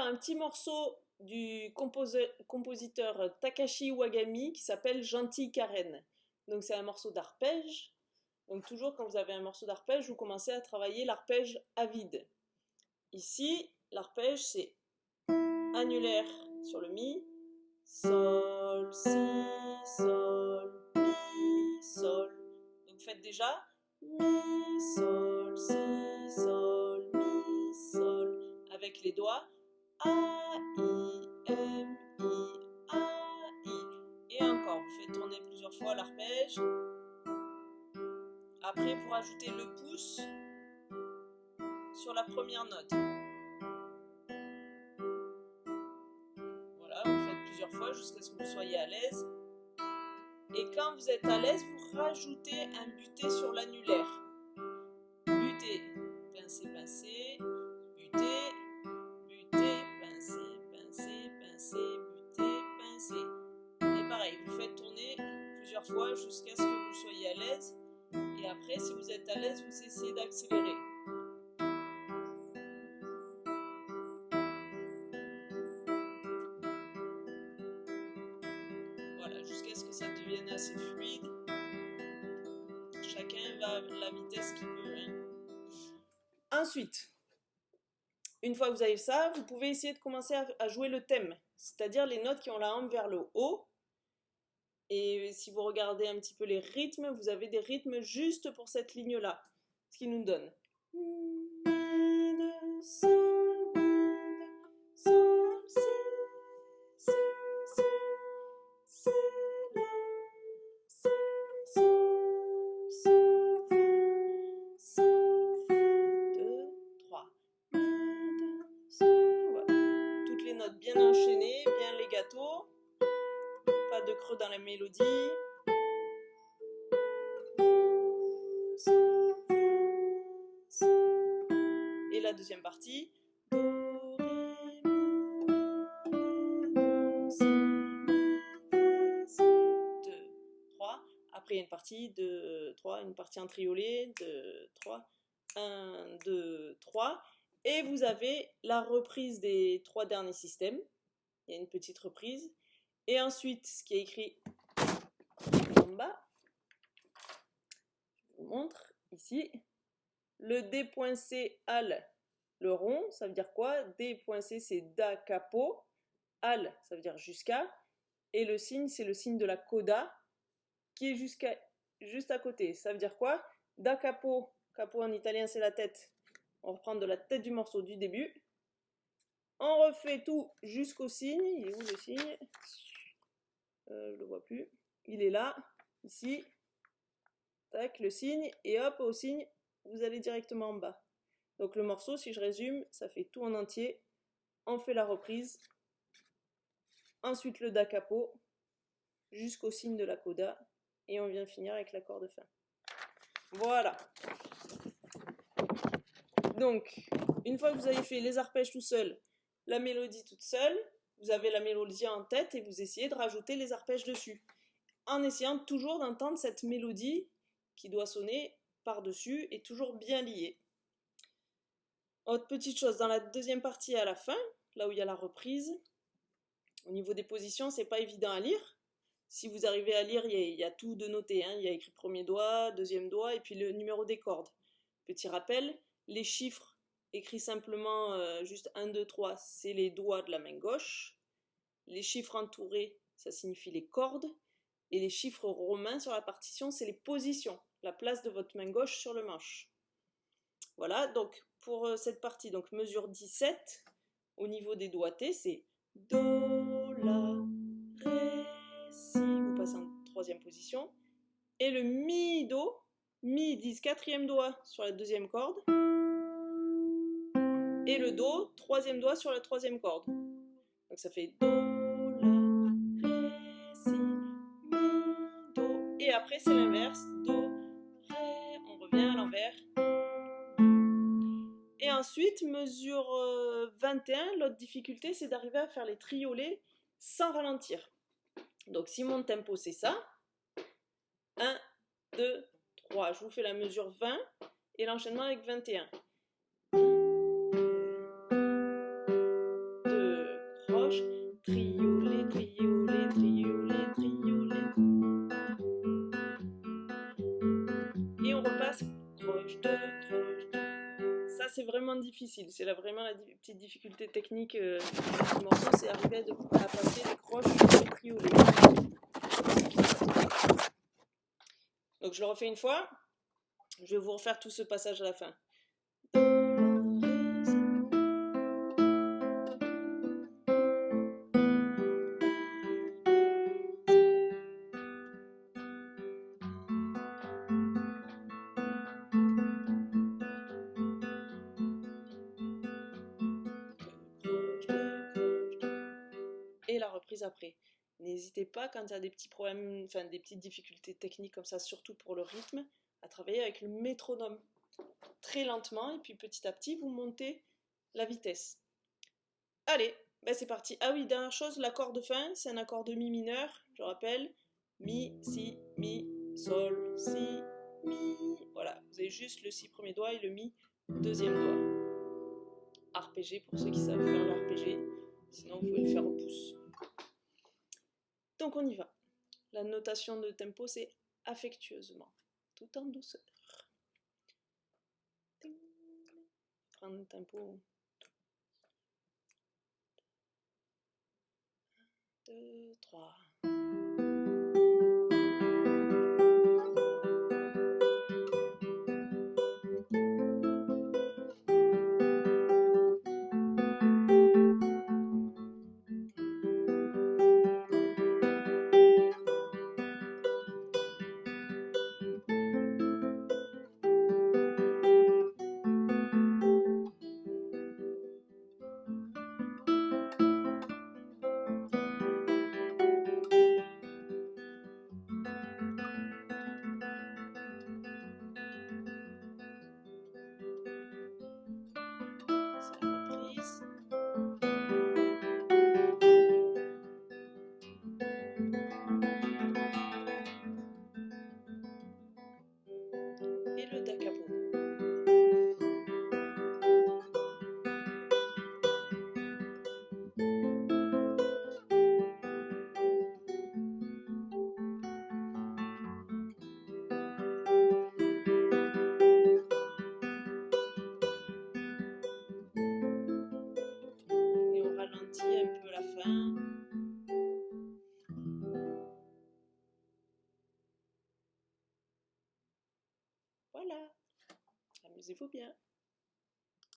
un petit morceau du compositeur Takashi Wagami qui s'appelle Gentille Karen. Donc c'est un morceau d'arpège. Donc toujours quand vous avez un morceau d'arpège, vous commencez à travailler l'arpège à vide. Ici, l'arpège c'est annulaire sur le mi, sol, si, sol, mi, sol. Donc faites déjà mi, sol, si, sol, mi, sol avec les doigts A, I, M, I, A, I. Et encore, vous faites tourner plusieurs fois l'arpège. Après, vous rajoutez le pouce sur la première note. Voilà, vous faites plusieurs fois jusqu'à ce que vous soyez à l'aise. Et quand vous êtes à l'aise, vous rajoutez un buté sur l'annulaire. Buté, pincé, pincé, buté, buté, pincé, pincé, pincé, buté, pincé. Et pareil, vous faites tourner plusieurs fois jusqu'à ce que vous soyez à l'aise. Et après, si vous êtes à l'aise, vous essayez d'accélérer. Voilà, jusqu'à ce que ça devienne assez fluide. Chacun va à la vitesse qu'il peut. Ensuite, une fois que vous avez ça, vous pouvez essayer de commencer à jouer le thème, c'est-à-dire les notes qui ont la hampe vers le haut. Et si vous regardez un petit peu les rythmes, vous avez des rythmes juste pour cette ligne-là, ce qui nous donne. Toutes les notes bien enchaînées, bien legato, pas de creux dans la mélodie. Et la deuxième partie. Do, ré, mi, si, mi, 2, 3. Après, il y a une partie 2, 3, une partie en triolet, 2, 3, 1, 2, 3. Et vous avez la reprise des 3 derniers systèmes. Il y a une petite reprise. Et ensuite, ce qui est écrit en bas, je vous montre ici. Le D.C al, le rond, ça veut dire quoi? D.C c'est da capo, al ça veut dire jusqu'à, et le signe c'est le signe de la coda qui est juste à côté. Ça veut dire quoi? Da capo, capo en italien c'est la tête. On reprend de la tête du morceau du début. On refait tout jusqu'au signe. Il est où le signe? Je le vois plus. Il est là, ici. Tac, le signe, et hop, au signe, vous allez directement en bas. Donc le morceau, si je résume, ça fait tout en entier. On fait la reprise. Ensuite le da capo, jusqu'au signe de la coda. Et on vient finir avec l'accord de fin. Voilà. Donc, une fois que vous avez fait les arpèges tout seul, la mélodie toute seule, vous avez la mélodie en tête et vous essayez de rajouter les arpèges dessus. En essayant toujours d'entendre cette mélodie qui doit sonner par-dessus et toujours bien liée. Autre petite chose, dans la deuxième partie à la fin, là où il y a la reprise, au niveau des positions, c'est pas évident à lire. Si vous arrivez à lire, il y a tout de noté. Il y a écrit premier doigt, deuxième doigt et puis le numéro des cordes. Petit rappel, les chiffres écrits simplement juste 1, 2, 3, c'est les doigts de la main gauche. Les chiffres entourés, ça signifie les cordes. Et les chiffres romains sur la partition, c'est les positions, la place de votre main gauche sur le manche. Voilà, donc pour cette partie, donc mesure 17, au niveau des doigtés, c'est Do, La, Ré, Si, vous passez en troisième position, et le Mi, Do, Mi 10, quatrième doigt sur la deuxième corde, et le Do, troisième doigt sur la troisième corde. Donc ça fait Do, La, Ré, Si, Mi, Do, et après c'est l'inverse, Do, Ré, on revient à l'envers. Et ensuite, mesure 21, l'autre difficulté, c'est d'arriver à faire les triolets sans ralentir. Donc si mon tempo c'est ça, 1, 2, 3, je vous fais la mesure 20 et l'enchaînement avec 21. 2, difficile. C'est là vraiment la petite difficulté technique du morceau, c'est arriver à passer les croches du triolet. Donc je le refais une fois. Je vais vous refaire tout ce passage à la fin. Et la reprise après. N'hésitez pas quand il y a des petits problèmes, enfin des petites difficultés techniques comme ça, surtout pour le rythme, à travailler avec le métronome très lentement et puis petit à petit vous montez la vitesse. Allez, ben c'est parti. Ah oui, dernière chose, l'accord de fin, c'est un accord de mi mineur, je rappelle, mi, si, mi, sol, si, mi. Voilà, vous avez juste le si premier doigt et le mi deuxième doigt. Arpégé pour ceux qui savent faire l'arpégé, sinon vous pouvez le faire au pouce. Donc on y va. La notation de tempo, c'est affectueusement, tout en douceur. Prendre le tempo. 1, 2, 3. Et le da capo. Et on ralentit un peu la fin. Voilà, amusez-vous bien.